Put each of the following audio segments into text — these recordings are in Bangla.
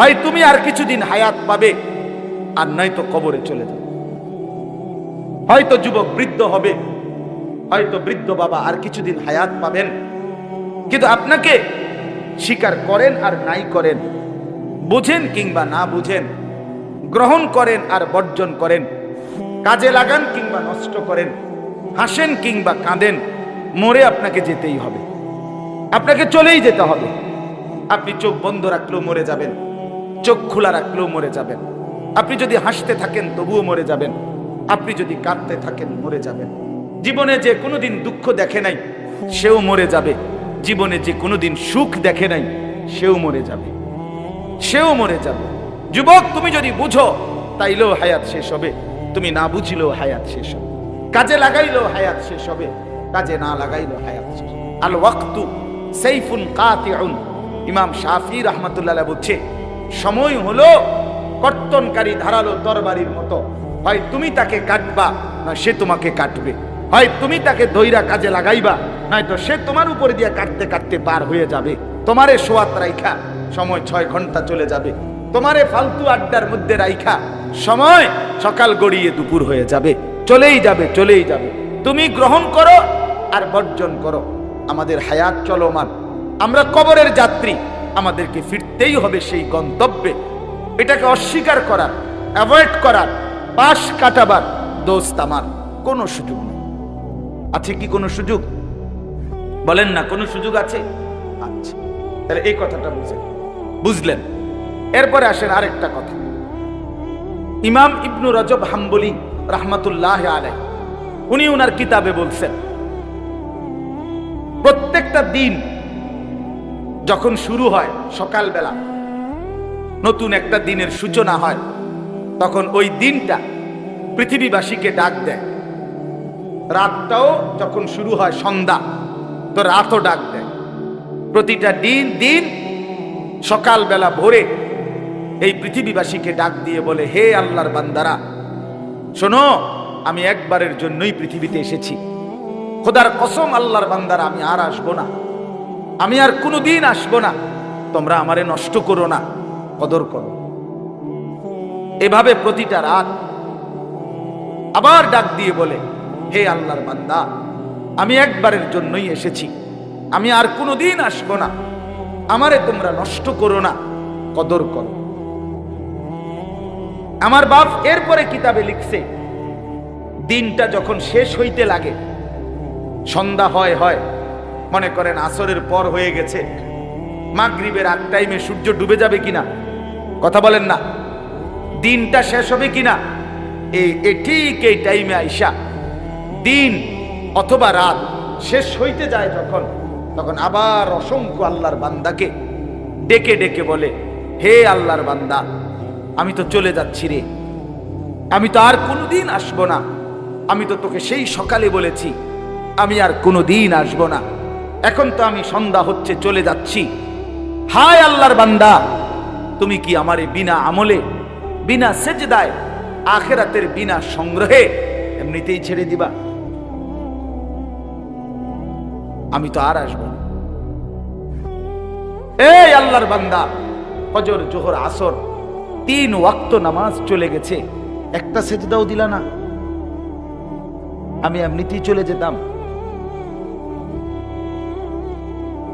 হয় তুমি আর কিছুদিন হায়াত পাবে, আর নয়তো কবরে চলে যাবে। হয়তো যুবক বৃদ্ধ হবে, হয়তো বৃদ্ধ বাবা আর কিছুদিন হায়াত পাবেন। কিন্তু আপনাকে স্বীকার করেন আর নাই করেন, বুঝেন কিংবা না বুঝেন, গ্রহণ করেন আর বর্জন করেন, কাজে লাগান কিংবা নষ্ট করেন, হাসেন কিংবা কাঁদেন, মরে আপনাকে যেতেই হবে, আপনাকে চলেই যেতে হবে। আপনি চোখ বন্ধ রাখলেও মরে যাবেন, চোখ খোলা রাখলেও মরে যাবেন। আপনি যদি হাসতে থাকেন তবুও মরে যাবেন, আপনি যদি কাঁদতে থাকেন মরে যাবেন। জীবনে যে কোনোদিন দুঃখ দেখে নাই সেও মরে যাবে, জীবনে যে কোনোদিন সুখ দেখে নাই সেও মরে যাবে, সেও মরে যাবে। যুবক, তুমি যদি বুঝো তাইলেও হায়াত শেষ হবে, তুমি না বুঝলেও হায়াত শেষ হবে। কাজে লাগাইলেও হায়াত শেষ হবে, কাজে না লাগাইলেও হায়াত শেষ। আল ওয়াক্তু সাইফুন কাতিউন। ইমাম শাফি রাহমাতুল্লাহ আলাইহি বলছে, সময় হলো কর্তনকারী ধারালো তরবারির মতো, হয় তুমি তাকে কাটবা না সে তোমাকে কাটবে, হয় তুমি তাকে ধইরা কাজে লাগাইবা, নয়তো সে তোমার উপরে দিয়ে কাটতে কাটতে পার হয়ে যাবে। তোমারে সোয়াত রাইখা সময় 6 ঘন্টা চলে যাবে, তোমারে ফালতু আড্ডার মধ্যে রাইখা সময় সকাল গড়িয়ে দুপুর হয়ে যাবে, চলেই যাবে, চলেই যাবে। তুমি গ্রহণ করো আর বর্জন করো। আমাদের হায়াত চলমান, আমরা কবরের যাত্রী, আমাদেরকে ফিরতেই হবে সেই গন্তব্যে। এটাকে অস্বীকার করার, অ্যাভয়েড করার, পাশ কাটাবার দোস্ত আমার কোনো সুযোগ নেই। আছে কি কোনো সুযোগ? বলেন না, কোনো সুযোগ আছে? আচ্ছা, তাহলে এই কথাটা বুঝলেন। এরপরে আসেন আরেকটা কথা। ইমাম ইবনু রজব হাম্বলি রাহমাতুল্লাহ আলাইহি উনি ওনার কিতাবে বলছেন, প্রত্যেকটা দিন যখন শুরু হয়, সকালবেলা নতুন একটা দিনের সূচনা হয়, তখন ওই দিনটা পৃথিবীবাসীকে ডাক দেয়। রাতটাও যখন শুরু হয়, সন্ধ্যা, তো রাতও ডাক দেয়। প্রতিটা দিন সকালবেলা ভোরে এই পৃথিবীবাসীকে ডাক দিয়ে বলে, হে আল্লাহর বান্দারা, শোনো, আমি একবারের জন্যই পৃথিবীতে এসেছি। খোদার কসম, আল্লাহর বান্দারা, আমি আর আসবো না, আমি আর কোনোদিন আসবো না। তোমরা আমারে নষ্ট করো না, কদর করো। এভাবে প্রতিটা রাত আবার ডাক দিয়ে বলে, হে আল্লাহর বান্দা, আমি একবারের জন্যই এসেছি, আমি আর কোনোদিন আসবো না, আমারে তোমরা নষ্ট করো না, কদর করো। আমার বাপ এরপরে কিতাবে লিখছে, দিনটা যখন শেষ হইতে লাগে, সন্ধ্যা হয়, মনে করেন আসরের পর হয়ে গেছে, মাগরিবের আগ টাইমে সূর্য ডুবে যাবে কিনা, কথা বলেন না, দিনটা শেষ হবে কিনা, ঠিক এই টাইমে আইসা দিন অথবা রাত শেষ হইতে যায় যখন, তখন আবার অসংখ্য আল্লাহর বান্দাকে ডেকে ডেকে বলে, হে আল্লাহর বান্দা, আমি তো চলে যাচ্ছি রে, আমি তো আর কোনোদিন আসবো না, আমি তো তোকে সেই সকালে বলেছি আমি আর কোনোদিন আসবো না, এখন তো আমি সন্ধ্যা হচ্ছে চলে যাচ্ছি। হায় আল্লাহর বান্দা, তুমি কি আমারে বিনা আমলে, বিনা সেজদায়, আখিরাতের বিনা সংগ্রহে এমনিতেই ছেড়ে দিবা? আমি তো আর আসবো না। এই আল্লাহর বান্দা, ফজর, জোহর, আসর 3 ওয়াক্ত নামাজ চলে গেছে, একটা সেজদাও দিলা না, আমি এমনিতেই চলে যেতাম,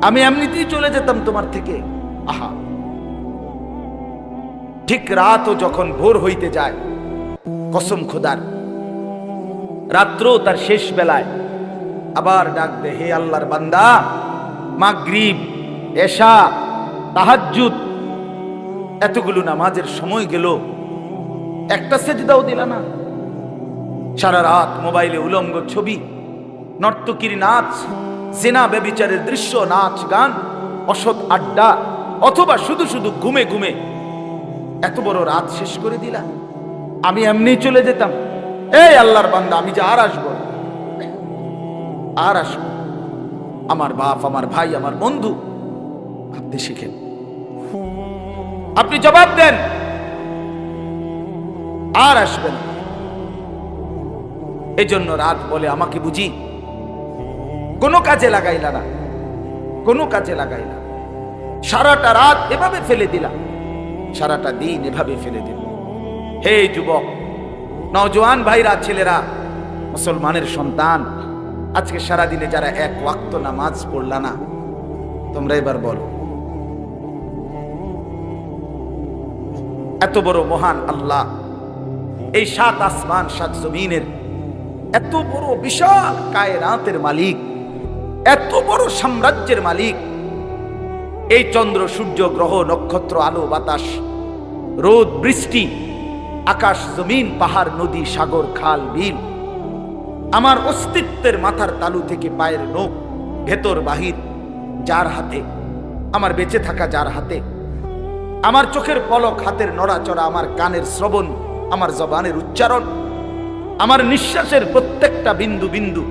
আমি এমনিতেই চলে যেতাম তোমার থেকে। আহা, ঠিক রাতও যখন ভোর হইতে যায়, কসম খোদার, রাত্র তার শেষ বেলায় আবার ডাক দে, হে আল্লাহর বান্দা, মাগরিব, এশা, তাহাজ্জুদ, এতগুলো নামাজের সময় গেল, একটা সেজদাও দিলা না। সারা রাত মোবাইলে উলঙ্গ ছবি, নর্তকীর নাচ, জিনা ব্যভিচারের দৃশ্য, নাচ গান, অসৎ আড্ডা, অথবা শুধু শুধু ঘুমে ঘুমে এত বড় রাত শেষ করে দিলা। আমি এমনি চলে যেতাম। এই আল্লাহর বান্দা, আমি যে আর আসবো, আর আসবো। আমার বাপ, আমার ভাই, আমার বন্ধু, ভাবতে শিখেন। আপনি জবাব দেন, আর আসবেন। এই জন্য রাত বলে, আমাকে বুঝি কোনো কাজে লাগাইলা না, কোনো কাজে লাগাইলা, সারাটা রাত এভাবে ফেলে দিলা, সারাটা দিন এভাবে ফেলে দিল। হে যুবক, নওজোয়ান ভাইরা, ছেলেরা, মুসলমানের সন্তান, আজকে সারা দিনে যারা এক ওয়াক্ত নামাজ পড়লা না, তোমরা এবার বলো, এত বড় মহান আল্লাহ, এই 7 আসমান 7 জমিনের এত বড় বিশাল কায়নাতের মালিক, এত বড় সাম্রাজ্যের মালিক, এই চন্দ্র সূর্য গ্রহ নক্ষত্র আলো বাতাস রোদ বৃষ্টি আকাশ জমিন পাহাড় নদী সাগর খাল বিল, আমার অস্তিত্বের মাথার তালু থেকে পায়ের নখ ভেতর বাহির যার হাতে, আমার বেঁচে থাকা যার হাতে, আমার চোখের পলক, হাতের নড়াচড়া, আমার কানের শ্রবণ, আমার জবানের উচ্চারণ, আমার নিঃশ্বাসের প্রত্যেকটা বিন্দু বিন্দু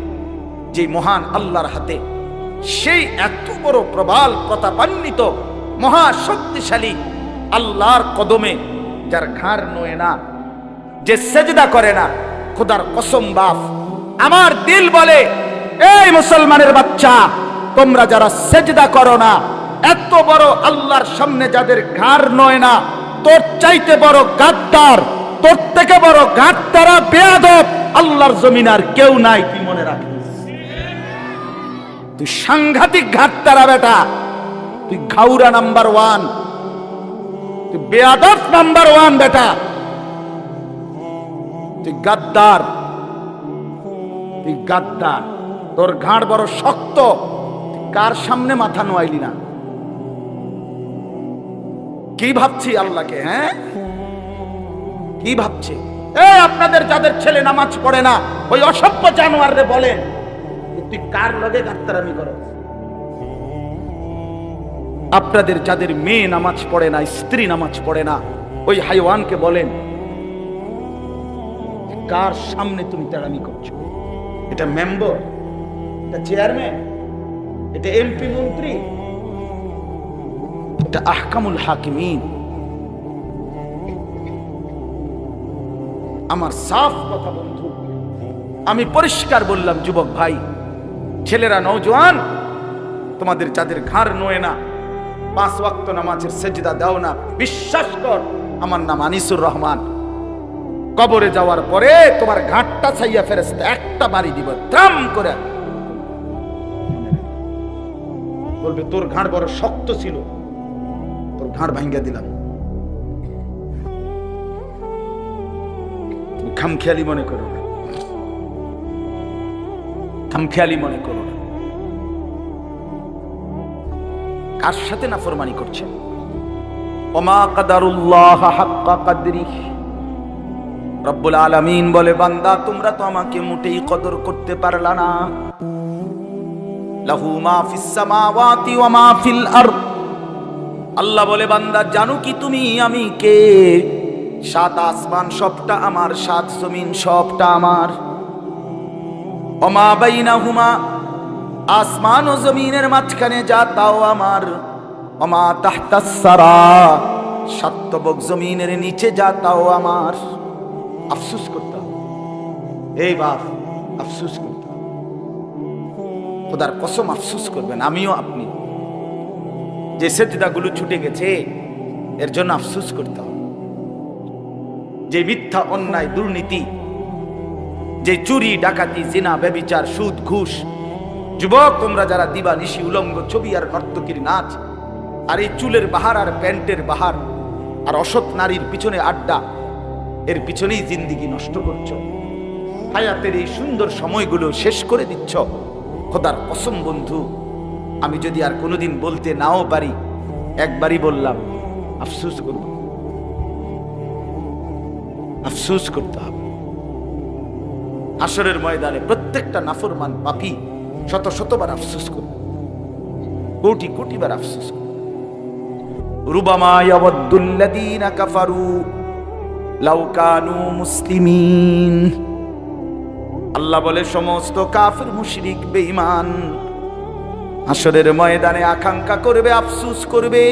যে মহান আল্লাহর হাতে, সেই এত বড় প্রবাল প্রতাপান্বিত মহা শক্তিশালী আল্লাহর কদমে যার ঘাড় নয় না, যে সেজদা করে না, খোদার কসম বাপ, আমার দিল বলে, এই মুসলমানের বাচ্চা, তোমরা যারা সেজদা করো না, এত বড় আল্লাহর সামনে যাদের ঘাড় নয় না, তোর চাইতে বড় গাদ্দার, তোর থেকে বড় গাদ্দারা বেয়াদব আল্লাহর জমিন আর কেউ নাই। তুই মনে রাখিস, তুই সাংঘাতিক গাদ্দারা বেটা, তুই ঘাউরা নাম্বার 1, তুই বেয়াদব নাম্বার 1 বেটা, তুই গাদ্দার, তুই গাদ্দার, তোর ঘাড় বড় শক্ত, কার সামনে মাথা নোয়াইলি না? কি ভাবছি আল্লাহকে? হ্যাঁ, কি ভাবছে? আপনাদের যাদের ছেলে নামাজ পড়ে না, ওই অসভ্য জানোয়াররে বলেন, তুই কার লগে গাদ্দারামি করো? আপনাদের যাদের মেয়ে নামাজ পড়ে না, স্ত্রী নামাজ পড়ে না, ওই হাইওয়ানকে বলেন, কার সামনে তুমি তেড়ামি করছো? এটা মেম্বার, এটা চেয়ারম্যান, এটা এমপি মন্ত্রী, এটা আহকামুল হাকিমিন। আমার সাফ কথা বন্ধু, আমি পরিষ্কার বললাম, যুবক ভাই, ছেলেরা, নওজোয়ান, তোমাদের যাদের ঘাড় নয় না, 5 ওয়াক্ত নামাজের সেজদা দাও না, বিশ্বাস কর, আমার নাম আনিসুর রহমান, কবরে যাওয়ার পরে তোমার ঘাটটা ছাইয়া ফেরেশতা একটা বাড়ি দিব, ত্রাম করে বলবে, তোর ঘাড় বড় শক্ত ছিল, তোর ঘাড় ভাঙ্গা দিলাম। তুমি খামখেয়ালি মনে করো না, খামখেয়ালি মনে করো না। কার সাথে নাফরমানি করছেন? ওমা কাদারুল্লাহ হাক্কা কাদরিহি, রব্বুল আলামিন বলে, বান্দা তোমরা তো আমাকে মোটেই কদর করতে পারলা না। লাহু মা ফিস সামাওয়াতি ওয়া মা ফিল আরদ, আল্লাহ বলে, বান্দা জানো কি তুমি আমি কে? 7 আসমান সবটা আমার, 7 জমিন সবটা আমার। ওয়া মা বাইনাহুমা, আসমান ও জমিনের মাঝখানে যা তাও আমার। ওয়া মা তাহতাস সারা, 7 তবক জমিনের নিচে যা তাও আমার। আফসোস করতে হবে, এই বাপ, আফসোস করতে হবে, খোদার কসম আফসোস করবেন, আমিও আপনি। যে সেজদাগুলো ছুটে গেছে, এর জন্য আফসোস করতে হবে। যে মিথ্যা অন্যায় দুর্নীতি, যে চুরি ডাকাতি জিনা ব্যভিচার সুদ ঘুষ, যুবক তোমরা যারা দিবা নিশি উলঙ্গ ছবি আর নর্তকীর নাচ, আর এই চুলের বাহার আর প্যান্টের বাহার আর অসৎ নারীর পিছনে আড্ডা, এর পিছনেই জিন্দিগি নষ্ট করছো, হায়াতের এই সুন্দর সময়গুলো শেষ করে দিচ্ছ। খোদার কসম বন্ধু, আমি যদি আর কোনোদিন বলতে নাও পারি, একবারই বললাম, আফসোস করব, আফসোস করতে হবে। হাসরের ময়দানে প্রত্যেকটা নাফরমান পাপী শত শতবার আফসোস করবে, কোটি কোটি বার আফসোস করবে। রুবামা ইয়াওয়াদ্দুল্লাযীনা কাফারু লাউ কানু মুসলিমিন, আল্লাহ বলে, সমস্ত কাফির মুশরিক বেঈমান হাসরের ময়দানে আকাঙ্ক্ষা করবে, আফসোস করবে,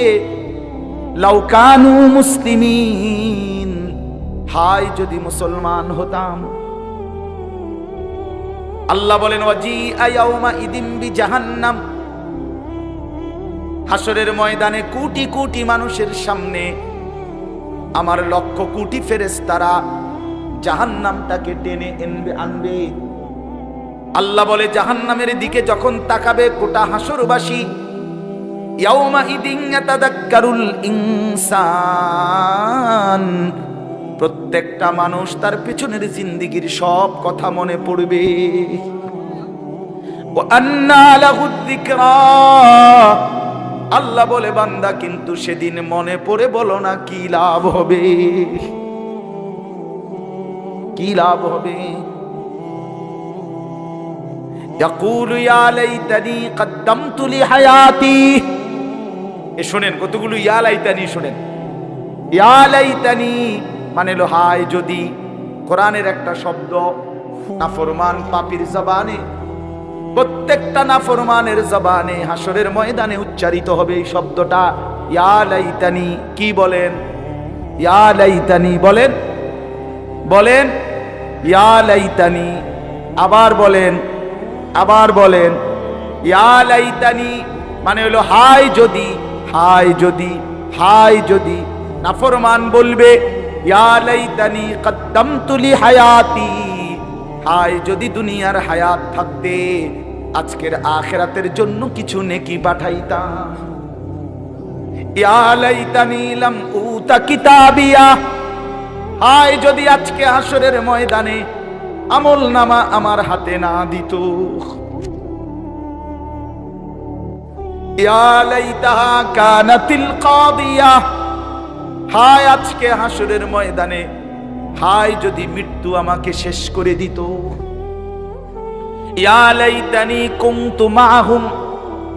লাউ কানু মুসলিমিন, হায় যদি মুসলমান হতাম। আল্লাহ বলেন, ওয়াজিআ ইয়াউমা ইদিন বিজাহান্নাম, হাসরের ময়দানে কোটি কোটি মানুষের সামনে আমার লক্ষ কোটি ফেরেশতারা জাহান্নামটাকে টেনে আনবে। আল্লাহ বলে জাহান্নামের দিকে যখন তাকাবে গোটা হাসরবাসী, ইয়াউমা ইদিন ইয়াতাযাক্কারুল ইনসান, প্রত্যেকটা মানুষ তার পেছনের জিন্দেগির সব কথা মনে পড়বে। ওয়া আন্না লাহুদ যিকরা, আল্লাহ বলে বান্দা কিন্তু সেদিন মনে পড়ে বলো না কি লাভ হবে, কি লাভ হবে। ইয়াকুলু ইয়া লাইতানি কদ্দামতু লিহায়াতি, এ শুনেন কতগুলো ইয়া লাইতানি শুনেন। ইয়া লাইতানি মানে হলো হায় যদি, কোরআনের একটা শব্দ নাফরমান পাপীর জবানে, প্রত্যেকটা নাফরমানের জবানে হাসরের ময়দানে উচ্চারিত হবে এই শব্দটা ইয়া লাইতানি। কি বলেন? ইয়া লাইতানি বলেন, বলেন ইয়া লাইতানি, আবার বলেন, আবার বলেন ইয়া লাইতানি মানে হলো হায় যদি, হায় যদি, হায় যদি। নাফরমান বলবে ইয়া লাইতানি কদ্দামতু লিহায়াতি, হায় যদি দুনিয়ার হায়াত থাকতে আজকের আখিরাতের জন্য কিছু নেকি পাঠাইতাম। ইয়া লাইতানি লাম উতা কিতাবিয়া, হায় যদি আজকে হাসরের ময়দানে আমল নামা আমার হাতে না দিত। ইয়া লাইতাহা কানাতিল কাদিয়া, হায় আজকে হাসরের ময়দানে হায় যদি মৃত্যু আমাকে শেষ করে দিত। ইয়া লাইতানি কুনতু মাআহুম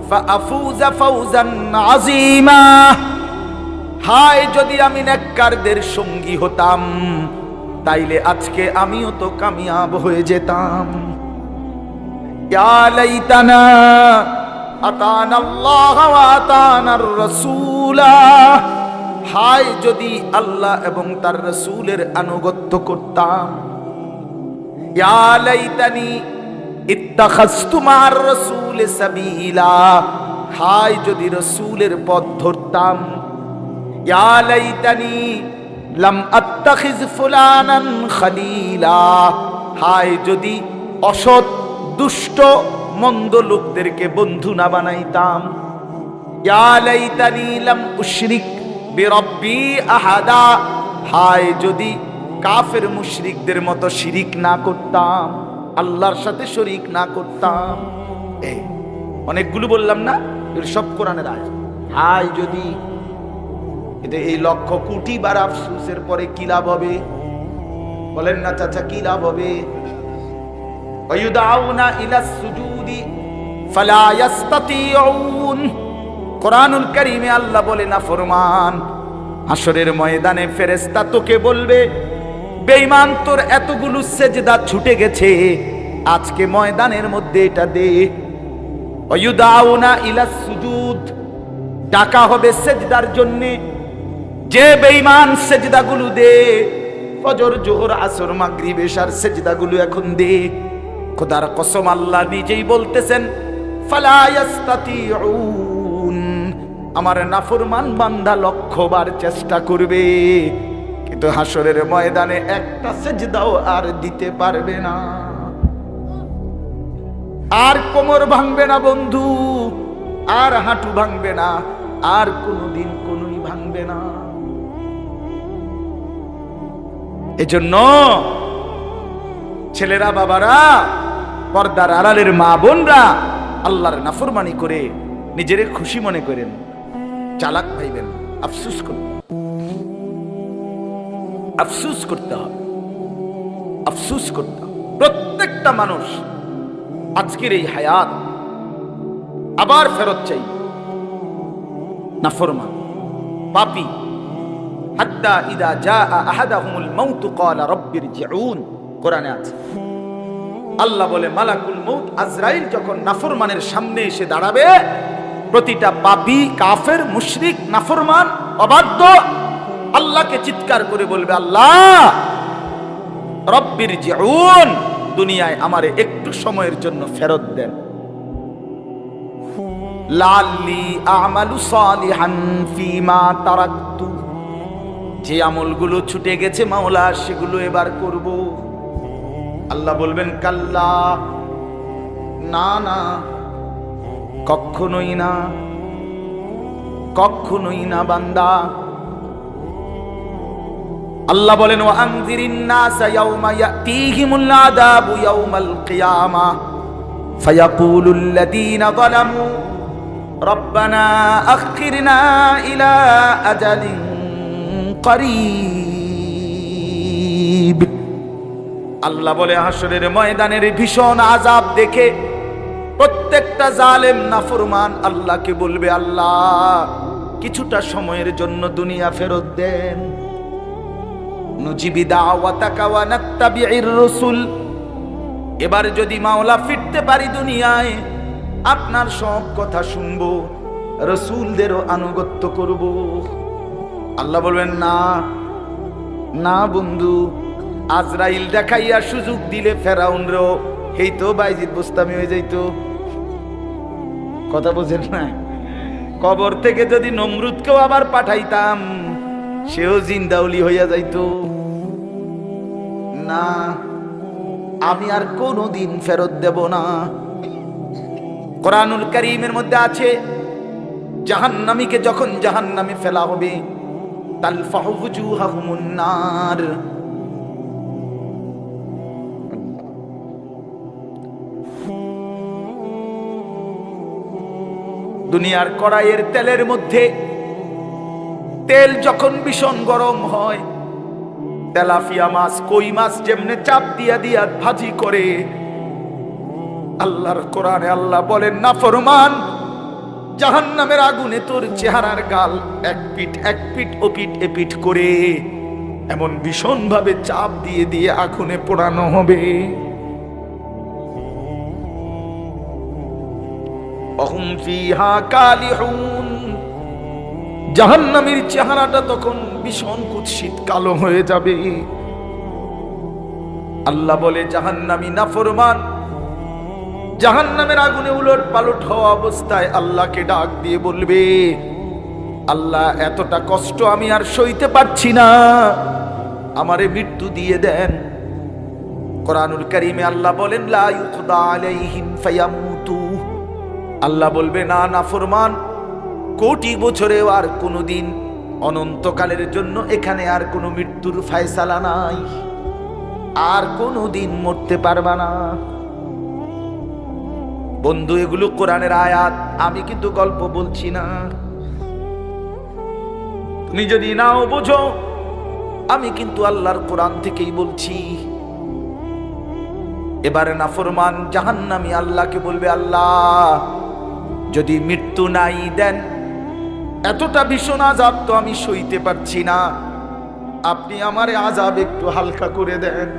ফাআফুযা ফাওজান আযীমা, হায় যদি আমি নেককারদের সঙ্গী হতাম তাইলে আজকে আমিও তো কামিয়াব হয়ে যেতাম। ইয়া লাইতানা আতানাল্লাহ ওয়া আতানার রাসূলা, হায় যদি আল্লাহ এবং তার রাসূলের আনুগত্য করতাম। ইয়া লাইতানি ইত্তাখাযতু মা'আর রাসূলি সাবিলা, হায় যদি রাসূলের পথ ধরতাম। ইয়া লাইতানি লাম আত্তাখিজ ফুলানান খলিলা, হায় যদি অসৎ দুষ্ট মন্দ লোকদেরকে বন্ধু না বানাইতাম। ইয়া লাইতানি লাম উশরিক বিরব্বি আহাদা, হায় যদি কাফের মুশরিকদের মতো শিরিক না করতাম, আল্লাহর সাথে শরীক না করতাম। এই অনেকগুলো বললাম না, এর সব কোরআনের আয়াত। হায় যদি, এটা এই লক্ষ কোটি বার আফসোসের পরে কি লাভ হবে বলেন না চাচা, কি লাভ হবে? ওয়ায়ুদাউনা ইলাস সুজুদি ফালা ইয়াস্তাতিউন, কোরআনুল কারীমে আল্লাহ বলে না ফরমান হাসরের ময়দানে ফেরেশতা তোকে বলবে বেঈমান তোর এতগুলো সেজদা ছুটে গেছে, আজকে ময়দানের মধ্যে এটা দে। ওয়ায়ুদাউনা ইলাস সুজুদ, ডাকা হবে সেজদার জন্য। যে বেঈমান সেজদাগুলো দে, ফজর জোহর আসর মাগরিব এশার সেজদাগুলো এখন দে। খোদার কসম আল্লাহ নিজেই বলতেছেন ফালা ইয়াস্তাতিউন, আমার নাফরমান বান্দা লক্ষবার চেষ্টা করবে কিন্তু হাসরের ময়দানে একটা সেজদাও আর দিতে পারবে না। আর কোমর ভাঙবে না বন্ধু, আর হাঁটু ভাঙবে না, আর কোনোদিন কোনোই ভাঙবে না। এজন্য ছেলেরা, বাবারা, পর্দার আড়ালের মা বোনরা আল্লাহর নাফরমানি করে নিজেরে খুশি মনে করেন, চালাক ভাইবেন, আফসোস করবেন, আফসোস করতে হবে, আফসোস করতে হবে। প্রত্যেকটা মানুষ আজকের এই হায়াত আবার ফেরত চাই। নাফরমান পাপী হাত্তা ইদা জাআ আহাদাহুমুল মাউত ক্বালা রাব্বিরজিউন, কোরআনে আছে। আল্লাহ বলে মালাকুল মউত আজরাইল যখন নাফরমানের সামনে এসে দাঁড়াবে, প্রতিটা পাপী কাফের মুশরিক নাফরমান অবাধ্য আল্লাহকে চিৎকার করে বলবে আল্লাহ রাব্বিরজিউন, দুনিয়ায় আমারে একটু সময়ের জন্য ফেরত দেন। লাআল্লি আ'মালু সালিহান ফীমা তারাকতু, যে আমলগুলো ছুটে গেছে মাওলা সেগুলো এবার করব। আল্লাহ বলবেন কাল্লা, না না, কখনোই না, কখনোই না বান্দা। আল্লাহ বলেন ওয়া আনযিরিন নাস ইয়াওমা ইয়াতিহিমুল আযাবু ইয়াওমাল কিয়ামাহ ফায়াকুলুল লাযীনা যালামু রব্বানা আখিরনা ইলা আজালিন করিব। আল্লাহ বলে হাসরের ময়দানের ভীষণ আযাব দেখে প্রত্যেকটা জালেম নাফরমান আল্লাহকে বলবে, আল্লাহ কিছুটা সময়ের জন্য দুনিয়া ফেরত দেন। নুজিবি দাওয়াতাকা ওয়া নাত্তাবি'র রাসূল, এবার যদি মাওলা ফিরতে পারি দুনিয়ায় আপনার সব কথা শুনবো, রাসূলদেরও আনুগত্য করব। আল্লাহ বলবেন না না বন্ধু, আজরাইল দেখাইয়া সুযোগ দিলে ফেরাউনরও এই তো বাইজিদ বুস্তামি হয়ে যাইতো। কথা বোঝেন না? কবর থেকে যদি নমরুদকেও আবার পাঠাইতাম সেও জিন্দাউলি হইয়া যাইতো। না, আমি আর কোনোদিন ফেরত দেব না। কোরআনুল কারীমের মধ্যে আছে জাহান্নামীকে যখন জাহান্নামে ফেলা হবে তালফাহু ওয়ুজুহাহুমুন নার, দুনিয়ার কড়াইয়ের তেলের মধ্যে তেল যখন ভীষণ গরম হয়, তেলাপিয়া মাছ, কই মাছ যেমনে চাপ দিয়া দিয়া ভাজি করে, আল্লাহর কোরআনে আল্লাহ বলেন নাফরমান জাহান্নামের আগুনে তোর চেহারার গাল এক পিঠ ওপিঠ এপিঠ করে এমন ভীষণ ভাবে চাপ দিয়ে দিয়ে আগুনে পোড়ানো হবে। অহুম ফিহা কালিহুন, জাহান্নামীর চেহারাটা তখন ভীষণ কুৎসিত কালো হয়ে যাবে। আল্লাহ বলে জাহান্নামী নাফরমান জাহান্নামের আগুনে উলট পালট হওয়া অবস্থায় আল্লাহকে ডাক দিয়ে বলবে, আল্লাহ এতটা কষ্ট আমি আর সইতে পারছি না, আমারে মৃত্যু দিয়ে দেন। কোরআনুল কারীমে আল্লাহ বলেন লা ইউকদা আলাইহিম ফায়ামুতু, আল্লাহ বলবে না নাফরমান কোটি বছরেও আর কোনোদিন অনন্তকালের জন্য এখানে আর কোনো মৃত্যুর ফয়সালা নাই, আর কোনোদিন মরতে পারবা না। বন্ধু এগুলো কোরআনের আয়াত, আমি কিন্তু গল্প বলছি না। তুমি যদি নাও বুঝো আমি কিন্তু আল্লাহর কোরআন থেকেই বলছি। এবারে নাফরমান জাহান্নামী আল্লাহকে বলবে, আল্লাহ যদি মৃত্যু নাই দেন, এতটা ভীষণ আযাব তো আমি সইতে পারছি না, আপনি আমারে আযাব একটু হালকা করে দেন,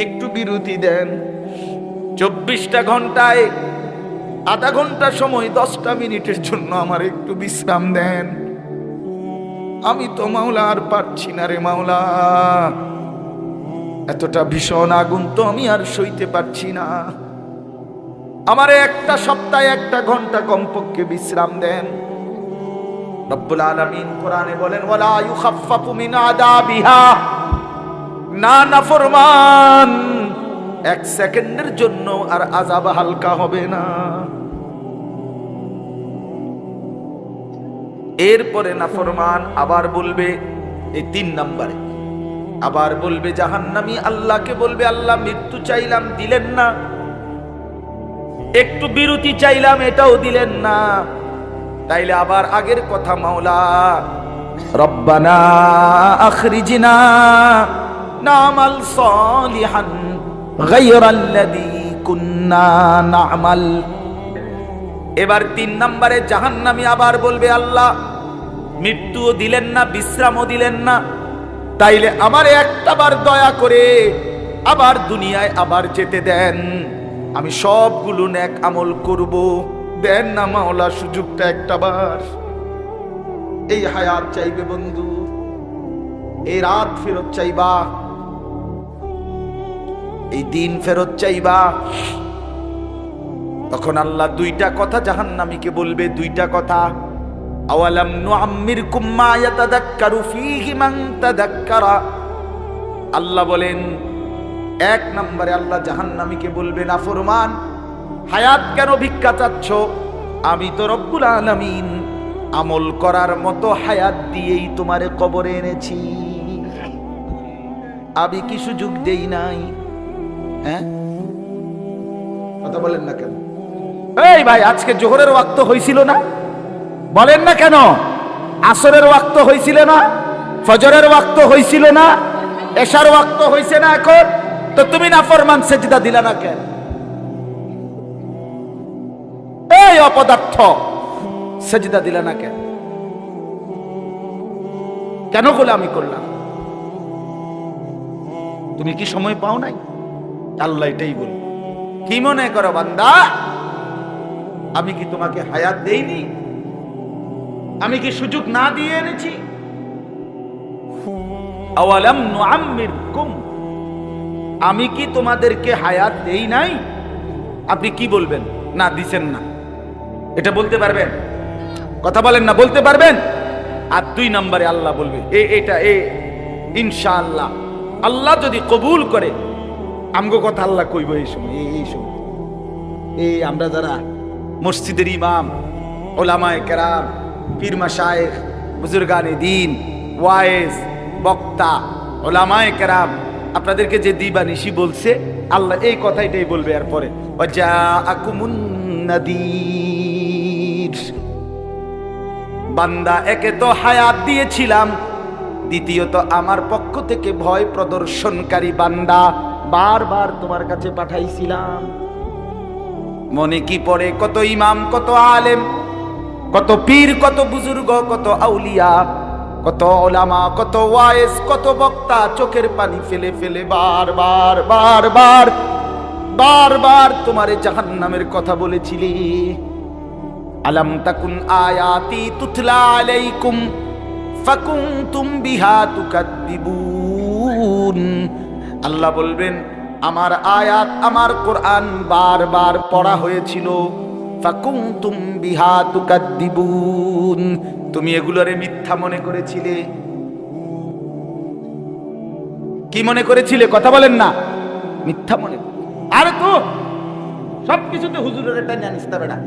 একটু বিরতি দেন। 24টা ঘন্টায় আধা ঘন্টা সময় 10টা মিনিটের জন্য আমার একটু বিশ্রাম দেন। আমি তো মাওলা আর পারছি না রে মাওলা, এতটা ভীষণ আগুন তো আমি আর সইতে পারছি না, আমারে একটা সপ্তাহে 1 ঘন্টা কমপক্ষে বিশ্রাম দেন। রব্বুল আলামিন কোরআনে বলেন ওয়ালা ইউখাফফাফু মিন আযাবিহা, না নাফরমান 1 সেকেন্ডের জন্য আর আযাব হালকা হবে না। এরপরে নাফরমান আবার বলবে, এই 3 নম্বরে আবার বলবে জাহান্নামী আল্লাহকে বলবে, আল্লাহ মৃত্যু চাইলাম দিলেন না, একটু বিরতি চাইলাম এটাও দিলেন না, তাইলে আবার আগের কথা মাওলা রব্বানা আখরিজনা নামাল সালিহান গায়রাল্লাযী কুন্না না'মাল। এবার 3 নম্বরে জাহান্নামী আবার বলবে, আল্লাহ মৃত্যুও দিলেন না, বিশ্রামও দিলেন না, তাইলে আমারে একটাবার দয়া করে আবার দুনিয়ায় আবার যেতে দেন, আমি সবগুলো নেক আমল করব, দেন না মাওলা সুযোগটা একটাবার। এই হায়াত চাইবে বন্ধু, এই রাত ফেরত চাইবা, এই দিন ফেরত চাইবা। তখন আল্লাহ 2টা কথা জাহান্নামীকে বলবে, 2টা কথা। আওয়ালাম নুআম্মিরকুম মা ইয়াতাযাক্কারু ফীহি মান তাযাক্কারা। আল্লাহ বলেন, এক নম্বরে আল্লাহ জাহান্নামীকে বলবে, নাফরমান, হায়াত কেন ভিক্ষা চাচ্ছ? আমি তো রব্বুল আলামিন আমল করার মতো হায়াত দিয়েই তোমারে কবরে এনেছি, আমি কি সুযোগ দেই নাই? হ্যাঁ, কথা বলেন না কেন? এই ভাই, আজকে জোহরের ওয়াক্ত হয়েছিল না? বলেন না কেন? আসরের ওয়াক্ত হয়েছিল না? ফজরের ওয়াক্ত হয়েছিল না? এশার ওয়াক্ত হয়েছে না এখন? তো তুমি নাফরমান সেজদা দিলা না কেন? এই অপদার্থ, সেজদা দিলা না কেন? কেন গোলামি করলাম? তুমি কি সময় পাও নাই? আল্লাহ এটাই বল, কি মনে করো বান্দা, আমি কি তোমাকে হায়াত দেইনি? আমি কি সুযোগ না দিয়ে এনেছি? আওয়ালাম নুআম্মিরকুম, আমি কি তোমাদেরকে হায়াত দেই নাই? আপনি কি বলবেন? না দিছেন না, এটা বলতে পারবেন? কথা বলেন না, বলতে পারবেন? আর দুই নম্বরে আল্লাহ বলবে, এটা ইনশাআল্লাহ আল্লাহ যদি কবুল করে, আমগো কথা আল্লাহ কইব এই সময়, এই সময় আমরা যারা মসজিদের ইমাম, ওলামায়ে কেরাম, পীর মাশায়েখ, বুজুর্গানে দ্বীন, ওয়াইজ, বক্তা, ওলামায়ে কেরাম আপনাদেরকে যে দিবানিশি বলছে, আল্লাহ এই কথাইটাই বলবে। এরপরে ওয়াজাআকুমুন নাদির, বান্দা একে তো হায়াত দিয়েছিলাম, দ্বিতীয়ত আমার পক্ষ থেকে ভয় প্রদর্শনকারী বান্দা বারবার তোমার কাছে পাঠাইছিলাম। মনে কি পড়ে কত ইমাম, কত আলেম, কত পীর, কত বুজুর্গ, কত আউলিয়া, কত ওলামা, কত ওয়াইজ, কত বক্তা চোখের পানি ফেলে ফেলে বারবার বারবার বারবার তোমারে জাহান্নামের কথা বলেছিলি। আলাম তাকুন আয়াতি তুতলা আলাইকুম ফাকুনতুম বিহা তুকাদ্দিবুন। আল্লাহ বলবেন, আমার আয়াত, আমার কোরআন বারবার পড়া হয়েছিল, ফাকুনতুম বিহা তুকাদ্দিবুন, তুমি এগুলোরে মিথ্যা মনে করেছিলে। কি মনে করেছিলে? কথা বলেন না, মিথ্যা মনে। আরে তো সবকিছুতে হুজুরের একটা জানিস তা বেটা,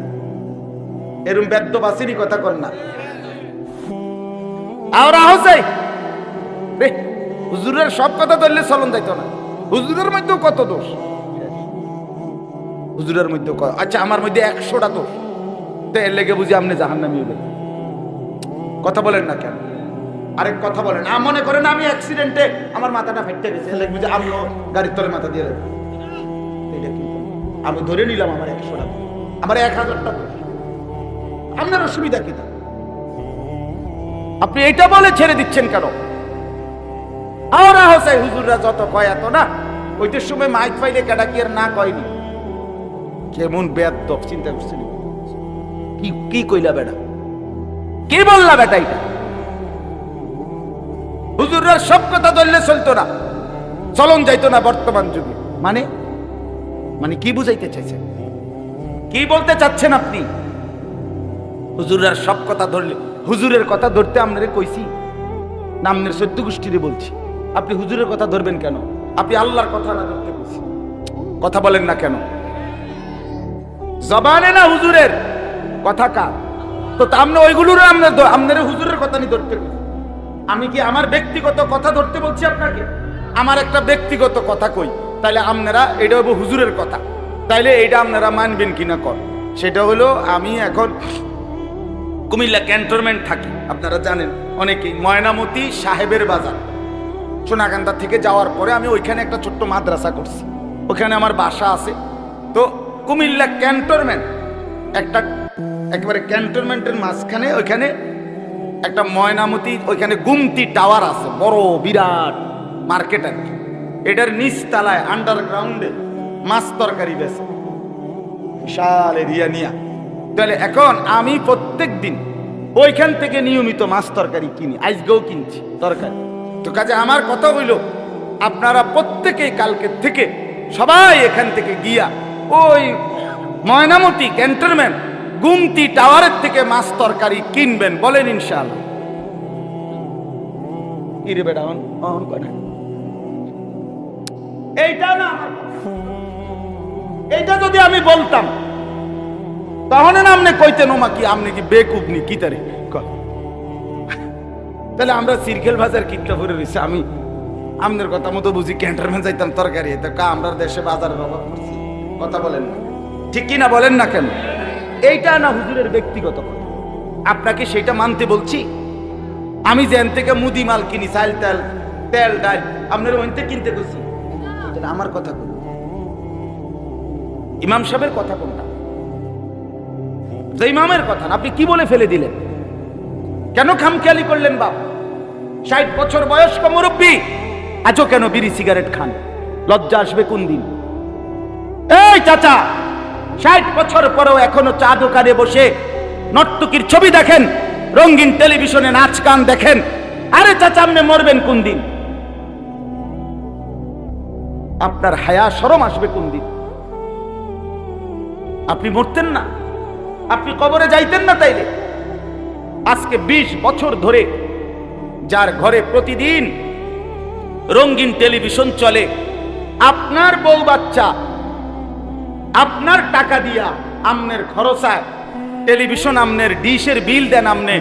এরম বেদ্য বাসিনী কথা কর না। আর আহসাই রে, হুজুরের সব কথা ধরলে চলন যাইতো না। হুজুরের মধ্যেও কত দোষ, হুজুরের মধ্যে আচ্ছা আমার মধ্যে 100টা দোষ, তো এর লেগে বুঝি আপনি জাহান্নামী হবেন। কথা বলেন না কেন? আরেক কথা বলেন, মনে করেন আমি অ্যাক্সিডেন্টে আমার মাথাটা ফেটে গেছে, এর লেগে বুঝি আমিও গাড়ির তলে মাথা দিয়ে দেবেন। এটা কি? আমি ধরে নিলাম আমার 100টা, আমার 1000টা দোষ, আপনার অসুবিধা কি? আপনি এটা বলে ছেড়ে দিচ্ছেন কেন? হুজুররা যত কয় এত না, ওইটার সময় মাইক পাইলে কেডা কি আর না কয়নি। কেমন বেয়াদব, চিন্তা করছেন? কি কইলা বেটা, কি বললা বেটা? এটা হুজুররা সব কথা ধরলে চলতো না, চলন যাইতো না বর্তমান যুগে। মানে মানে কি বুঝাইতে চাইছেন? কি বলতে চাচ্ছেন আপনি? হুজুরের সব কথা ধরলে, হুজুরের কথা ধরতে আপনারে কইছি না, আপনার 14 গোষ্ঠীরে বলছি। আপনি হুজুরের কথা ধরবেন কেন? আপনি আল্লাহর কথা না ধরতে কইছি। কথা বলেন না কেন? জবানে না হুজুরের কথা কার? তো আপনি ওইগুলোর আপনার হুজুরের কথা নিয়ে ধরতে কইছি। আমি কি আমার ব্যক্তিগত কথা ধরতে বলছি আপনাকে? আমার একটা ব্যক্তিগত কথা কই, তাহলে আপনারা এটা হবো হুজুরের কথা, তাইলে এটা আপনারা মানবেন কিনা কর। সেটা হলো, আমি এখন কুমিল্লা ক্যান্টনমেন্ট থাকি, আপনারা জানেন অনেকেই। ময়নামতি সাহেবের বাজার, সোনাকান্দা থেকে যাওয়ার পরে আমি ওইখানে একটা ছোট্ট মাদ্রাসা করছি, ওখানে আমার বাসা আছে। তো কুমিল্লা ক্যান্টনমেন্ট একটা, একেবারে ক্যান্টনমেন্টের মাঝখানে ওইখানে একটা ময়নামতি, ওইখানে গুমতি টাওয়ার আছে, বড় বিরাট মার্কেট আর কি। এটার নিচতলায় আন্ডারগ্রাউন্ডে মাছ তরকারি বেছে, বিশাল এরিয়া নিয়া। তাহলে এখন আমি প্রত্যেক দিন ওইখান থেকে নিয়মিত মাছ তরকারি কিনি, আজকেও কিনছি তরকারি। তো কাজে আমার কথা হইল, আপনারা প্রত্যেকেই কালকে থেকে সবাই এখান থেকে গিয়া ওই ময়নামতি ক্যান্টনমেন্ট গুমতি টাওয়ারের থেকে মাছ তরকারি কিনবেন, বলেন ইনশাআল্লাহ। কি রে বেটা, অন করে এইটা না, এইটা যদি আমি বলতাম তাহলে না আপনি কইতেন ওমা কি আপনি কি বেকুবনি কি তারে, তাহলে আমরা সিরকেল বাজার কিনতে ভরে রয়েছে। আমি আপনার কথা মতো বুঝি ক্যান্টারম্যান যাইতাম তরকারি, তো আমরা দেশে বাজারের অভাব করছি, কথা বলেন না, ঠিক কি না বলেন না কেন? এইটা না হুজুরের ব্যক্তিগত কথা, আপনাকে সেটা মানতে বলছি। আমি যেন থেকে মুদি মাল কিনি, চাল তেল তেল ডাল, আপনার ওইতে কিনতে গেছি, আমার কথা কোন? ইমাম সাহেবের কথা কোনটা? যে ইমামের কথা না, আপনি কি বলে ফেলে দিলেন? কেন খামখেয়ালি করলেন বাপ? 60 বছর বয়স্ক মুরব্বী, আজও কেন বিড়ি সিগারেট খান? লজ্জা আসবে কোন দিন? এই চাচা, 60 বছর পরেও এখনো চা দোকানে বসে নর্তকীর ছবি দেখেন, রঙিন টেলিভিশনে নাচ গান দেখেন। আরে চাচা, আপনি মরবেন কোন দিন? আপনার হায়া শরম আসবে কোন দিন? আপনি মরতেন না, আপনি কবরে যাইতেন না তাইলে? আজকে 20 বছর ধরে যার ঘরে প্রতিদিন রঙিন টেলিভিশন চলে, আপনার বউ বাচ্চা আপনার টাকা দিয়া আমনের খরচায় টেলিভিশন, আমনের ডিশের বিল দেন, আমনে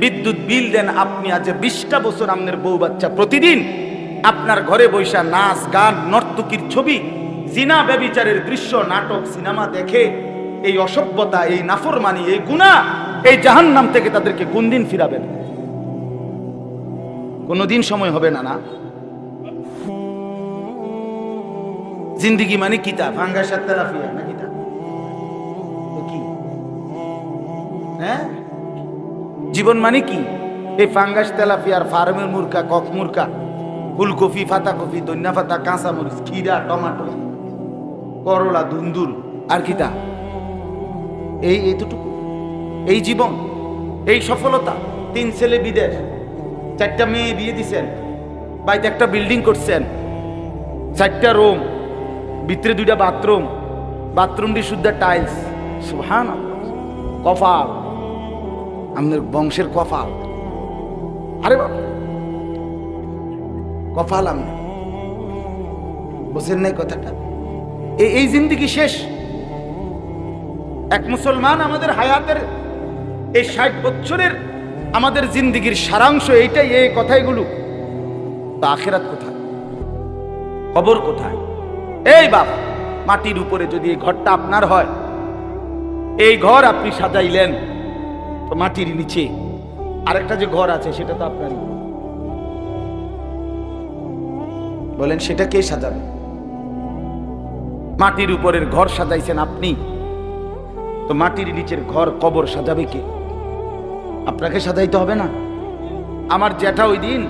বিদ্যুৎ বিল দেন। আপনি আজ 20টা বছর আমনের বউ বাচ্চা প্রতিদিন আপনার ঘরে বৈশা নাচ গান, নর্তকীর ছবি, জিনা ব্যভিচারের দৃশ্য, নাটক, সিনেমা দেখে এই অসভ্যতা, এই নাফরমানি, এই গুনাহ, এই জাহান্নাম থেকে তাদেরকে কোন দিন ফিরাবেন? কোনদিন সময় হবে না। না, জিন্দিগি মানে কিতা? ফাঙ্গাস আর তেলাপিয়া না কিতা? কি হ্যাঁ, জীবন মানে কি? এই ফাঙ্গাস, তেলাপিয়ার, ফার্মের মুরকা, কক মুরকা, ফুলকপি, ফাতাকপি, ধনিয়া পাতা, কাঁচা মরিচ, খিরা, টমাটো, করলা, ধুন্দুল, আর কিতা? এই এতটুকু এই জীবন, এই সফলতা। 3 ছেলে বিদেশ, 4টা মেয়ে বিয়ে দিছেন, বাড়িতে একটা বিল্ডিং করছেন, 4টা রুম, ভিতরে 2টা বাথরুম, বাথরুমটি শুদ্ধ টাইলস। সুবহানাল্লাহ, কপাল, আমাদের বংশের কপাল। আরে বাবা, কপাল আমি বুঝেন নাই কথাটা? এই জিন্দেগি শেষ। এক মুসলমান আমাদের হায়াতের এই 60 বছরের আমাদের জিন্দেগির সারাংশ এইটাই, এই কথাইগুলো। তা আখিরাত কোথায়? কবর কোথায়? এই বাপ, মাটির উপরে যদি এই ঘরটা আপনার হয়, এই ঘর আপনি সাজাইলেন, তো মাটির নিচে আরেকটা যে ঘর আছে সেটা তো আপনারই। বলেন সেটা কে সাজাবে? মাটির উপরের ঘর সাজাইছেন আপনি, তো মাটির নিচের ঘর, কবর সাজাবে কে? আপনাকে সাজাইতে হবে না? আমার জ্যাঠা ওই দিন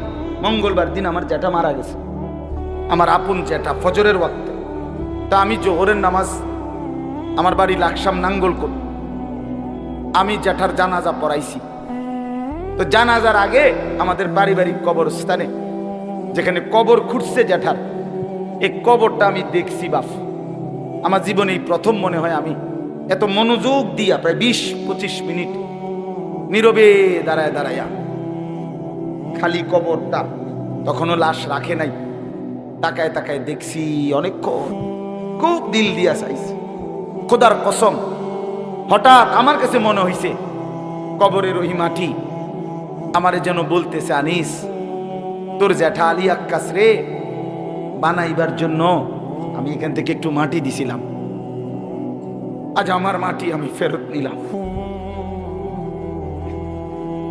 মঙ্গলবার দিন আমার জ্যাঠা মারা গেছে, আমার আপন জ্যাঠা, ফজরের ওয়াক্তে। তা আমি জোহরের নামাজ, আমার বাড়ি লাকসাম নাঙ্গলকোট, আমি জ্যাঠার জানাজা পড়াইছি। তো জানাজার আগে আমাদের পারিবারিক কবরস্থানে যেখানে কবর খুঁড়ছে জ্যাঠার, এই কবরটা আমি দেখছি বাপ। আমার জীবনে প্রথম মনে হয় আমি এত মনোযোগ দিয়া প্রায় 20-25 মিনিট নীরবে দাঁড়ায় দাঁড়াইয়া খালি কবরটা, তখনও লাশ রাখে নাই, তাকায় তাকায় দেখছি অনেকক্ষণ, খুব দিল দিয়া চাইছি। খোদার কসম, হঠাৎ আমার কাছে মনে হইছে কবরের ওই মাটি আমারে যেন বলতেছে, আনিস, তোর জ্যাঠা আলী আক্কাস রে বানাইবার জন্য আমি এখান থেকে একটু মাটি দিছিলাম, আজ আমার মাটি আমি ফেরত নিলাম।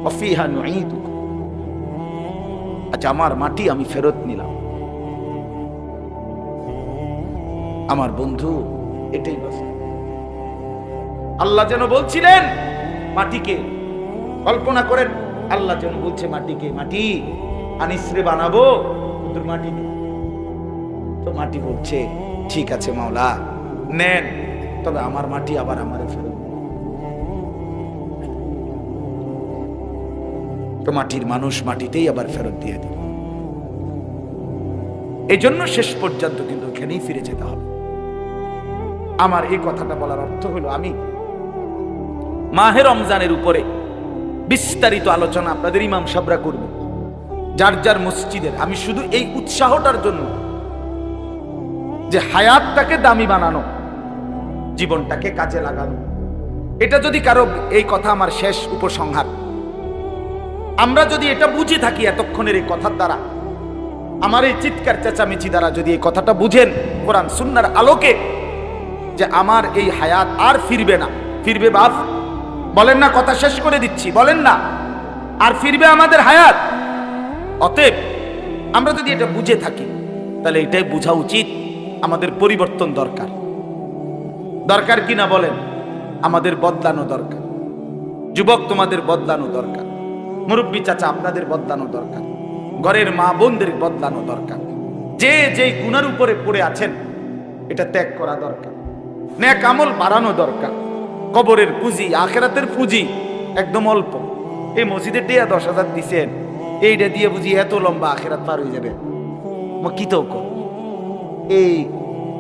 অফিহা নুঈদুক, আজ আমার মাটি আমি ফেরত নিলাম। আমার বন্ধু, এটাই বাস্তব। আল্লাহ যেন বলছিলেন মাটিকে, কল্পনা করেন, আল্লাহ যেন বলছে মাটিকে, মাটি আনিসরে বানাবো, তোর মাটি নেই। তো মাটি বলছে, ঠিক আছে মাওলা নেন, তবে আমার মাটি আবার আমারে ফেরত। তো মাটির মানুষ মাটিতেই আবার ফেরত দিয়ে দিল। এই জন্য শেষ পর্যন্ত কিন্তু ওখানেই ফিরে যেতে হবে। আমার এই কথাটা বলার অর্থ হলো, আমি মাহে রমজানের উপরে বিস্তারিত আলোচনা আপনাদের ইমাম সাহেবরা করবে যার যার মসজিদের। আমি শুধু এই উৎসাহটার জন্য যে হায়াতটাকে দামি বানানো, জীবনটাকে কাজে লাগানো, এটা যদি কারো, এই কথা আমার শেষ উপসংহার, আমরা যদি এটা বুঝে থাকি এতক্ষণের এই কথার দ্বারা, আমার এই চিৎকার চেঁচামেচি দ্বারা যদি এই কথাটা বুঝেন কোরআন সুন্নাহর আলোকে, যে আমার এই হায়াত আর ফিরবে না। ফিরবে বাপ? বলেন না, কথা শেষ করে দিচ্ছি, বলেন না আর ফিরবে আমাদের হায়াত? অতএব আমরা যদি এটা বুঝে থাকি তাহলে এটাই বোঝা উচিত আমাদের পরিবর্তন দরকার। দরকার কিনা বলেন? আমাদের বদলানো দরকার। যুবক, তোমাদের বদলানো দরকার। মুরব্বী চাচা, আপনাদের বদলানো দরকার। ঘরের মা বোনদের বদলানো দরকার। যে যেই গুনার উপরে পড়ে আছেন এটা ত্যাগ করা দরকার। নেক আমল বাড়ানো দরকার। কবরের পুঁজি, আখেরাতের পুঁজি একদম অল্প। এই মসজিদে টিয়া 10,000 দিছেন, এইটা দিয়ে বুঝি এত লম্বা আখেরাত পার হয়ে যাবে? কি তো এই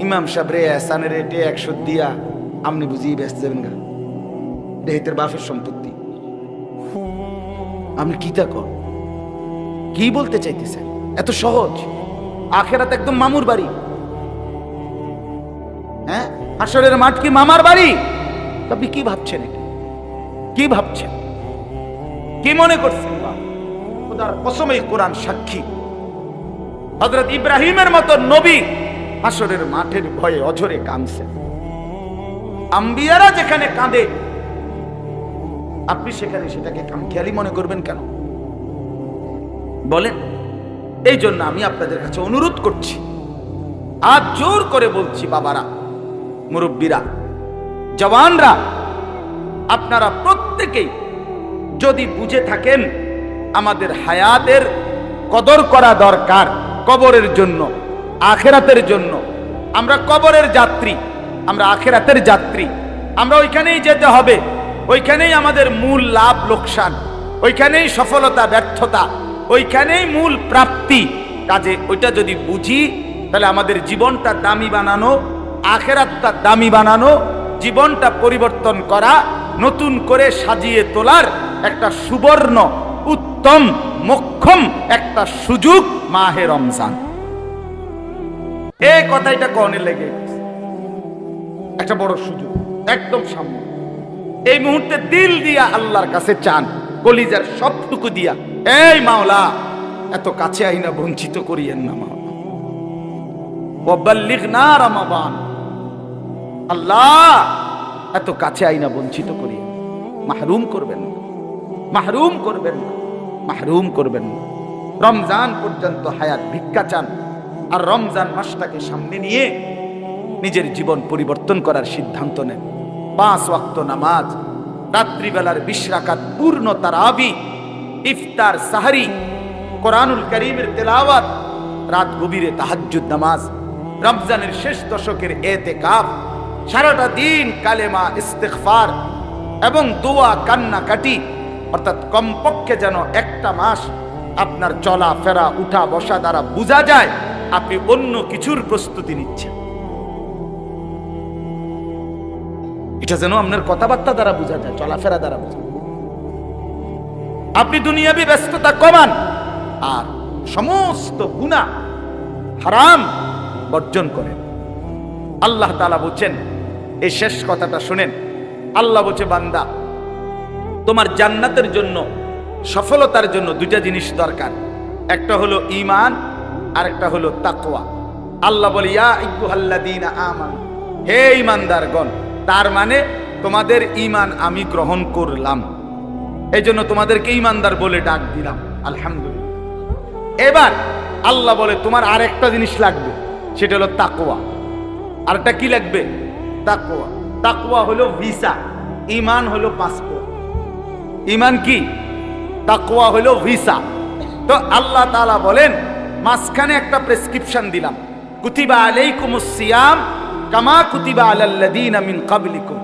ইমাম সাহেব রে এসানের রেটে 100 দিয়া আপনি বুঝিয়ে ব্যস্ত যাবেন গা? দেহিতের বাপের সম্পত্তি। আপনি কি তা কর, কি বলতে চাইতেছেন? এত সহজ? আখেরাত একদম মামুর বাড়ি। হ্যাঁ, হাসরের মাঠ কি মামার বাড়ি? আপনি কি ভাবছেন? এটা কি ভাবছেন? কি মনে করছেন? খোদার কসম, এই কোরআন সাক্ষী, হযরত ইব্রাহিমের মতো নবী হাসরের মাঠের ভয়ে অঝরে কাঁদছেন। আম্বিয়ারা যেখানে কাঁদে আপনি সেখানে সেটাকে কামখেয়ালি মনে করবেন কেন বলেন? এই জন্য আমি আপনাদের কাছে অনুরোধ করছি, আজ জোর করে বলছি, বাবারা, মুরব্বীরা, জওয়ানরা, আপনারা প্রত্যেকেই যদি বুঝে থাকেন আমাদের হায়াতের কদর করা দরকার কবরের জন্য, আখেরাতের জন্য। আমরা কবরের যাত্রী, আমরা আখেরাতের যাত্রী। আমরা ওইখানেই যেতে হবে, ওইখানেই আমাদের মূল লাভ লোকসান, ওইখানেই সফলতা ব্যর্থতা, ওইখানেই মূল প্রাপ্তি। কাজে ওইটা যদি বুঝি তাহলে আমাদের জীবনটা দামি বানানো, আখেরাতটা দামি বানানো, জীবনটা পরিবর্তন করা, নতুন করে সাজিয়ে তোলার একটা সুবর্ণ, উত্তম, মোক্ষম একটা সুযোগ মাহে রমজান। এই কথাটা কনে লেগে একটা বড় সুযোগ একদম সামনে। এই মুহূর্তে দিল দিয়া আল্লাহর কাছে চান, কলিজার সবটুকু দিয়া, এই মাওলা, এত কাছে আইনা বঞ্চিত করিয়েন না মাওলা, ওয়াবাল্লিগনা রমাদান। আল্লাহ, এত কাছে আইনা বঞ্চিত করিয়েন, মাহরুম করবেন না, মাহরুম করবেন না, মাহরুম করবেন না। রমজান পর্যন্ত হায়াত ভিক্ষা চান, আর রমজান মাসটাকে সামনে নিয়ে নিজের জীবন পরিবর্তন করার সিদ্ধান্ত নেন। 5 ওয়াক্ত নামাজ, রাত্রিবেলার 20 রাকাত পূর্ণ তারাবি, ইফতার, সাহরি, কোরআনুল কারীমের তেলাওয়াত, রাত গভীরে তাহাজ্জুদ নামাজ, রমজানের শেষ দশকের এতেকাফ, সারাটা দিন কালেমা, ইস্তিগফার এবং দোয়া, কান্নাকাটি, অর্থাৎ কমপক্ষে যেন একটা মাস আপনার চলা ফেরা, উঠা বসা দ্বারা বোঝা যায় আপনি অন্য কিছুর প্রস্তুতি নিচ্ছেন। এটা যেন আপনার কথাবার্তা দ্বারা বোঝা যায়, চলাফেরা দ্বারা বোঝা যায়। আপনি দুনিয়াবি ব্যস্ততা কমান, আর সমস্ত গুনাহ হারাম বর্জন করেন। আল্লাহ তাআলা বলেন, এই শেষ কথাটা শুনেন, আল্লাহ বলছে, বান্দা, তোমার জান্নাতের জন্য, সফলতার জন্য 2টা জিনিস দরকার। একটা হলো ঈমান, আর একটা হলো তাকওয়া। আল্লাহ বলে, ইয়া আইয়ুহাল্লাযীনা আমানু, হে ঈমানদারগণ, তার মানে তোমাদের ঈমান আমি গ্রহণ করলাম, এই জন্য তোমাদেরকে ঈমানদার বলে ডাক দিলাম, আলহামদুলিল্লাহ। এবার আল্লাহ বলে, তোমার আরেকটা জিনিস লাগবে, সেটা হলো তাকওয়া। আরটা কি লাগবে? তাকওয়া। তাকওয়া হলো ভিসা, ঈমান হলো পাসপোর্ট। ঈমান কি? তাকওয়া হলো ভিসা। তো আল্লাহ তাআলা বলেন, মাঝখানে একটা প্রেসক্রিপশন দিলাম, কুতিবা আলাইকুমুস সিয়াম কামা কুতিবা আলাল্লাযীনা মিন ক্বাবলিকুম।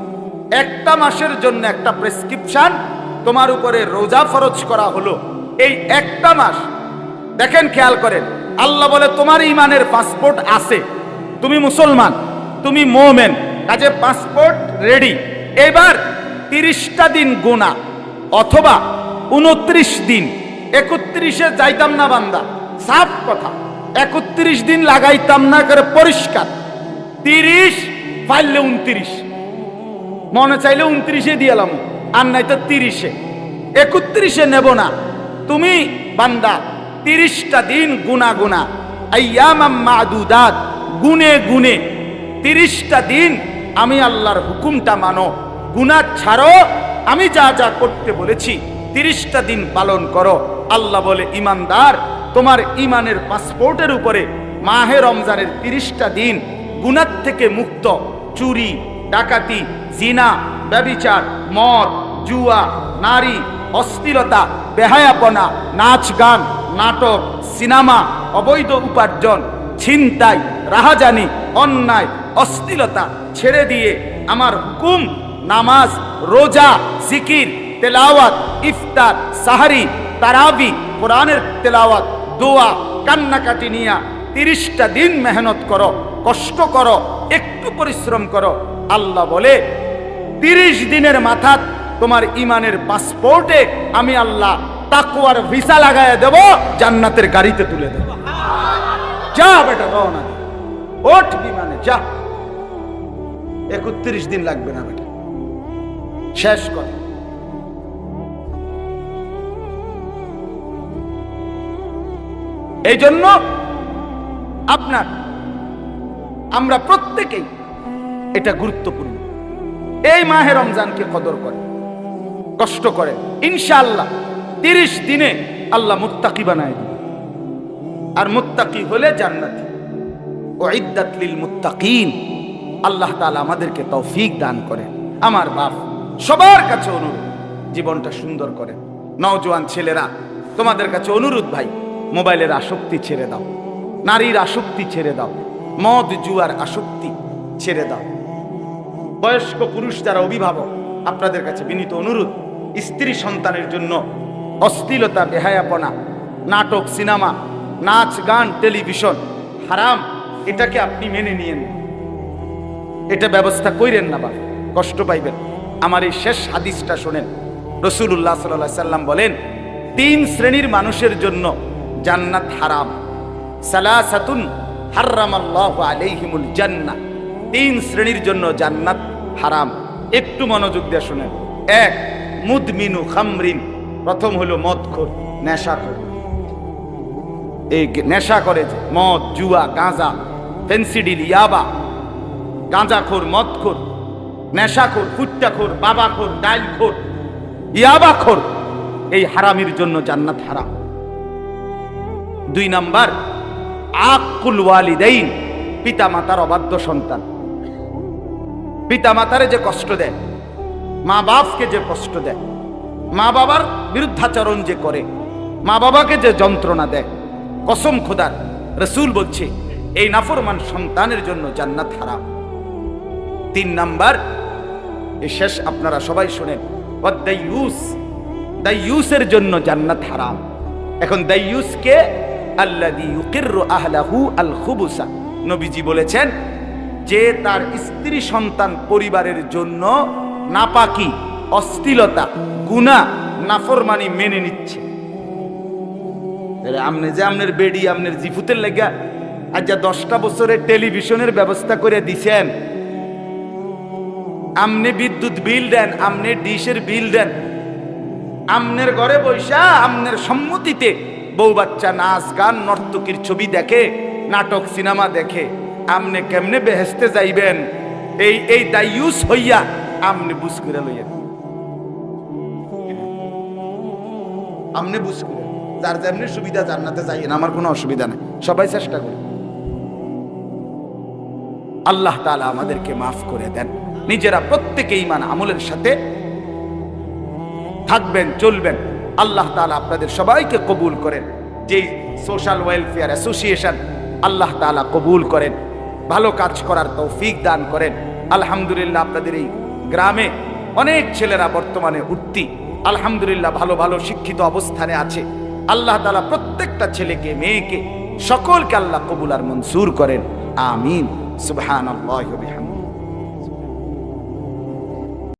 একটা মাসের জন্য একটা প্রেসক্রিপশন তোমার উপরে রোজা ফরজ করা হলো। এই একটা মাস দেখেন, খেয়াল করেন, আল্লাহ বলে তোমার ঈমানের পাসপোর্ট আছে, তুমি মুসলমান, তুমি মুমিন, কাজে পাসপোর্ট রেডি। এবার 30টা দিন গুনাহ, অথবা 29 দিন। 31-এ যাইতাম না বান্দা, সাফ কথা। 31 দিন লাগাইতাম না করে পরিষ্কার। 30 পাইলে 29, মনে চাইলে 29-এ দিয়ালাম, আর নাই তো 30-এ। 31-এ নেব না। তুমি বান্দা 30টা দিন গুনা গুনা, আইয়ামাম মাদুদাত, গুনে গুনে 30টা দিন আমি আল্লাহর হুকুমটা মানো, গুনাহ ছাড়ো, আমি যা যা করতে বলেছি 30টা দিন পালন করো। আল্লাহ বলে, ইমানদার, তোমার ইমানের পাসপোর্টের উপরে মাহে রমজানের 30টা দিন গুনাহ থেকে মুক্ত। চুরি, ডাকাতি, জিনা, ব্যভিচার, মদ, জুয়া, নারী, অশ্লীলতা, বেহায়াপনা, নাচ গান, নাটক, সিনেমা, অবৈধ উপার্জন, ছিনতাই, রাহাজানি, অন্যায়, অশ্লীলতা ছেড়ে দিয়ে আমার হুকুম নামাজ, রোজা, জিকির, তেলাওয়াত, ইফতার, সাহারি, তারাবি, কোরআনের তেলাওয়াত, দোয়া, কান্নাকাটি নিয়া 30টা দিন মেহনত করো, কষ্ট করো, একটু পরিশ্রম করো। আল্লাহ বলে 30 দিনের মাথা তোমার ইমানের পাসপোর্টে আমি আল্লাহ তাকওয়ার ভিসা লাগায় দেব, জান্নাতের গাড়িতে তুলে দেব। যা বেটা, রওনা দে, ওঠ বিমানে যা। 31 দিন লাগবে না বেটা, শেষ কথা। এই জন্য আমরা প্রত্যেকেই এটা গুরুত্বপূর্ণ, এই মাহে রমজানকে কদর করে, কষ্ট করে। ইনশাআল্লাহ 30 দিনে আল্লাহ মুত্তাকি বানায় দিবে, আর মুত্তাকি হলে জান্নাতি। উইদ্দাত লিল মুত্তাকিন। আল্লাহ তাআলা আমাদেরকে তৌফিক দান করেন। আমার বাপ সবার কাছে অনুরোধ, জীবনটা সুন্দর করেন। নওজোয়ান ছেলেরা, তোমাদের কাছে অনুরোধ ভাই, মোবাইলের আসক্তি ছেড়ে দাও, নারীর আসক্তি ছেড়ে দাও, মদ জুয়ার আসক্তি ছেড়ে দাও। বয়স্ক পুরুষ যারা অভিভাবক, আপনাদের কাছে বিনীত অনুরোধ, স্ত্রী সন্তানের জন্য অশ্লীলতা, বেহায়াপনা, নাটক, সিনেমা, নাচ গান, টেলিভিশন হারাম, এটাকে আপনি মেনে নিয়েন, এটা ব্যবস্থা কইরেন না, বা কষ্ট পাইবেন। আমার এই শেষ হাদিসটা শোনেন। রাসূলুল্লাহ সাল্লাল্লাহু আলাইহি সাল্লাম বলেন, 3 শ্রেণীর মানুষের জন্য জান্নাত হারাম। সালাসাতুন হারামাল্লাহু আলাইহিমুল জান্নাহ। 3 শ্রেণীর জন্য জান্নাত হারাম। একটু মনোযোগ দিয়ে শুনেন। 1, মুদমিনু খামরিন। প্রথম হলো মদখোর, নেশাখোর। এই নেশা করে যে মদ, জুয়া, গাঁজা, ফেন্সিডিল, ইয়াবা। গাঁজাখোর, মদখোর, নেশাখোর, ফুট্টাখোর, বাবাখোর, ডাইলখোর, ইয়াবাখোর, এই হারামির জন্য জান্নাত হারাম। 2 নাম্বার, আকুল ওয়ালিদাইন। পিতা মাতার অবাধ্য সন্তান, পিতা মাতারে যে কষ্ট দেয়, মা বাপকে যে কষ্ট দেয়, মা বাবার বিরুদ্ধাচরণ যে করে, মা বাবাকে যে যন্ত্রণা দেয়, কসম খোদার, রাসূল বলছে এই নাফরমান সন্তানের জন্য জান্নাত হারাম। 3 নাম্বার, এই শেষ আপনারা সবাই শুনেন, ওয়াদাইয়ুস। দাইয়ুসের জন্য জান্নাত হারাম। এখন দাইয়ুসকে আল্লাযী ইউকিররু আহলাহু আল খুবুসা। নবীজি বলেছেন, যে তার স্ত্রী সন্তান পরিবারের জন্য নাপাকি, অশ্লীলতা, গুনাহ, নাফরমানি মেনে নিচ্ছে। আমনে যে আমনের বেডি, আমনের জিফুতের লেগা আজ 10টা বছরের টেলিভিশনের ব্যবস্থা করে দিছেন, আমনে বিদ্যুৎ বিল দেন, আমনে ডিশের বিল দেন, আমনের ঘরে বৈশা আমনের সম্মতিতে বউ বাচ্চা নাচ গান, নর্তকীর ছবি দেখে, নাটক সিনেমা দেখে, আমনে কেমনে বেহেশতে যাইবেন? এই দাইয়ুস হইয়া আমনে বুঝ করে লইয়া, আমনে বুঝ করে, যার যেমনি সুবিধা জান্নাতে যাইয়েন, আমার কোনো অসুবিধা নেই, সবাই চেষ্টা করি। আল্লাহ তাআলা আমাদেরকে মাফ করে দেন। নিজেরা প্রত্যেকে ঈমান আমলের সাথে থাকবেন, চলবেন। আল্লাহ তাআলা আপনাদের সবাইকে কবুল করেন। যে সোশ্যাল ওয়েলফেয়ার অ্যাসোসিয়েশন, আল্লাহ তাআলা কবুল করেন, ভালো কাজ করার তৌফিক দান করেন। আলহামদুলিল্লাহ, আপনাদের এই গ্রামে অনেক ছেলেরা বর্তমানে উঠতি, আলহামদুলিল্লাহ ভালো ভালো শিক্ষিত অবস্থানে আছে। আল্লাহ তাআলা প্রত্যেকটা ছেলেকে, মেয়েকে, সকলকে আল্লাহ কবুল আর মনসুর করেন। আমিন। সুবহানাল্লাহি ওয়া বিহামদিহি।